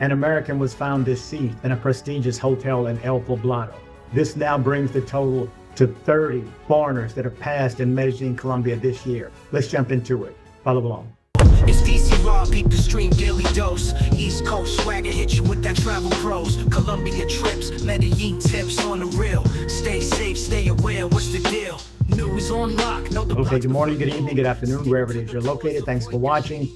an American was found deceased in a prestigious hotel in El Poblado. This now brings the total to 30 foreigners that have passed in Medellin, Colombia this year. Let's jump into it. Follow along. It's dcbornrob, beat the stream daily dose. East Coast swagger hit you with that travel pros. Colombia trips, Medellín tips on the real. Stay safe, stay aware, what's the deal? News on lock, know the Okay, good morning, good evening, good afternoon, wherever it is you're located. Thanks for watching.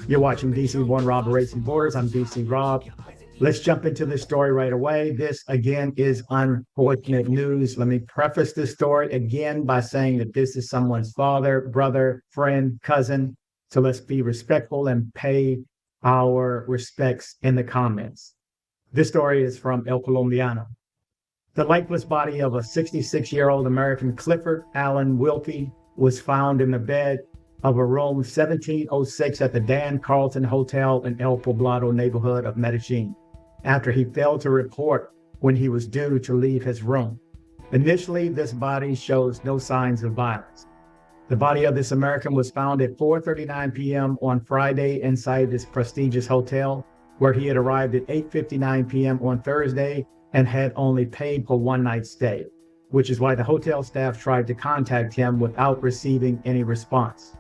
You're watching dcbornrob Erasing Borders. I'm dcbornrob. Let's jump into this story right away. This, again, is unfortunate news. Let me preface this story again by saying that this is someone's father, brother, friend, cousin. So let's be respectful and pay our respects in the comments. This story is from El Colombiano. The lifeless body of a 66-year-old American, Clifford Allan Wilke, was found in the bed of a room 1706 at the Dann Carlton Hotel in El Poblado neighborhood of Medellin, after he failed to report when he was due to leave his room. Initially, this body shows no signs of violence. The body of this American was found at 4:39 p.m. on Friday inside this prestigious hotel, where he had arrived at 8:59 p.m. on Thursday and had only paid for one night's stay, which is why the hotel staff tried to contact him without receiving any response.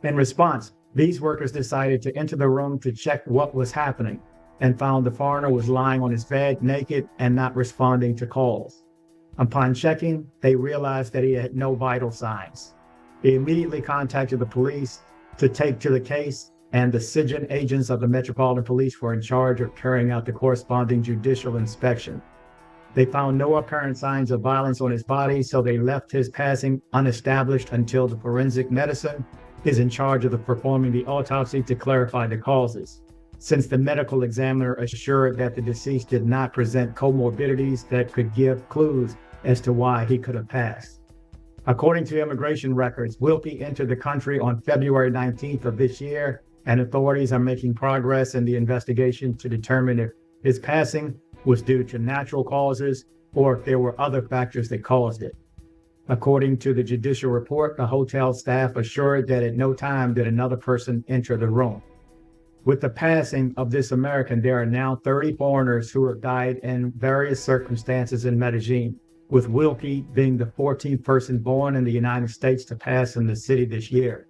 In response, these workers decided to enter the room to check what was happening and found the foreigner was lying on his bed naked and not responding to calls. Upon checking, they realized that he had no vital signs. They immediately contacted the police to take to the case, and the SIGIN agents of the Metropolitan Police were in charge of carrying out the corresponding judicial inspection. They found no apparent signs of violence on his body, so they left his passing unestablished until the forensic medicine is in charge of performing the autopsy to clarify the causes, since the medical examiner assured that the deceased did not present comorbidities that could give clues as to why he could have passed. According to immigration records, Wilke entered the country on February 19th of this year, and authorities are making progress in the investigation to determine if his passing was due to natural causes or if there were other factors that caused it. According to the judicial report, the hotel staff assured that at no time did another person enter the room. With the passing of this American, there are now 30 foreigners who have died in various circumstances in Medellin, with Wilke being the 14th person born in the United States to pass in the city this year.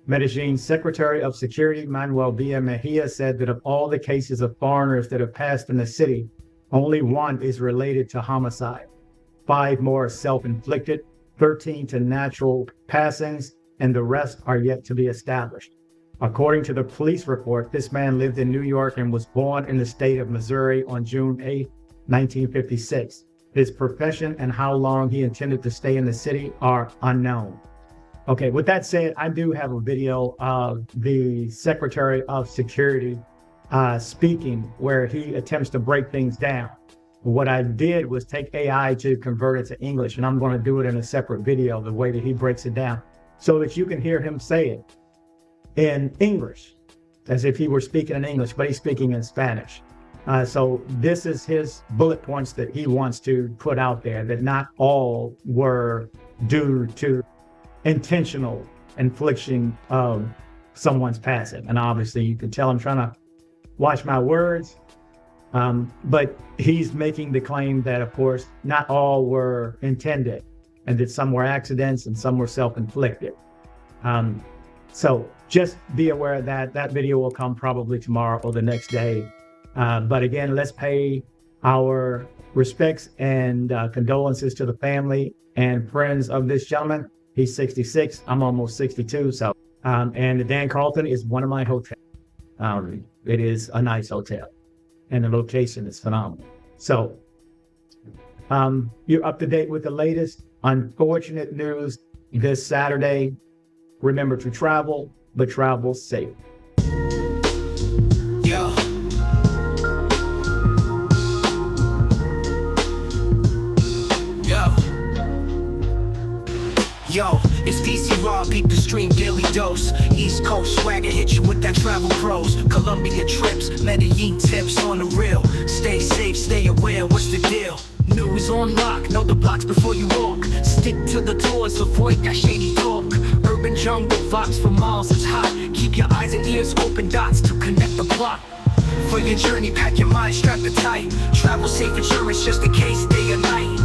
Medellin's Secretary of Security, Manuel Villa Mejia, said that of all the cases of foreigners that have passed in the city, only one is related to homicide. 5 more are self-inflicted, 13 to natural passings, and the rest are yet to be established. According to the police report, this man lived in New York and was born in the state of Missouri on June 8, 1956. His profession and how long he intended to stay in the city are unknown. Okay, with that said, I do have a video of the Secretary of Security speaking where he attempts to break things down. What I did was take AI to convert it to English, and I'm going to do it in a separate video, the way that he breaks it down, so that you can hear him say it in English, as if he were speaking in English, but he's speaking in Spanish. So this is his bullet points that he wants to put out there, that not all were due to intentional infliction of someone's passing. And obviously you can tell I'm trying to watch my words, but he's making the claim that, of course, not all were intended and that some were accidents and some were self-inflicted. So just be aware of that. That video will come probably tomorrow or the next day. But again, let's pay our respects and condolences to the family and friends of this gentleman. He's 66. I'm almost 62. So, and the Dann Carlton is one of my hotels. It is a nice hotel, and the location is phenomenal. So, you're up to date with the latest unfortunate news this Saturday. Remember to travel, but travel safe. Yo. Yo, it's dcbornrob, beat the stream daily dose. East Coast swagger hit you with that travel pros. Colombia trips, Medellín tips on the real. Stay safe, stay aware, what's the deal? News on lock, know the blocks before you walk. Stick to the doors, avoid that shady talk. Urban jungle vibes for miles is hot. Keep your eyes and ears open, dots to connect the plot. For your journey, pack your mind, strap it tight. Travel safe insurance just in case, day or night.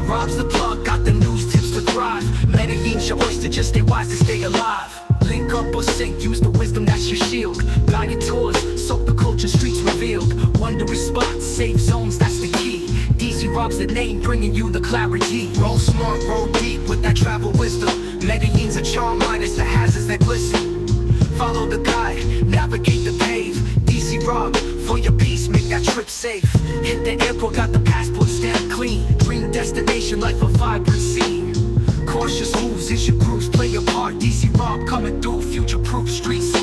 Rob's the plug, got the news, tips to thrive. Medellin's your oyster, just stay wise to stay alive. Link up or sink, use the wisdom, that's your shield. Guided tours, soak the culture, streets revealed. Wondrous spots, safe zones, that's the key. DC Rob's the name, bringing you the clarity. Roll smart, roll deep with that travel wisdom. Medellin's a charm, minus the hazards that glisten. Follow the guide, navigate the pave. DC Rob, for your peace, make that trip safe. Hit the airport, got the passport stamped clean. Dream destination, life a vibrant scene. Cautious moves is your grooves, play your part. DC Rob coming through, future-proof streets.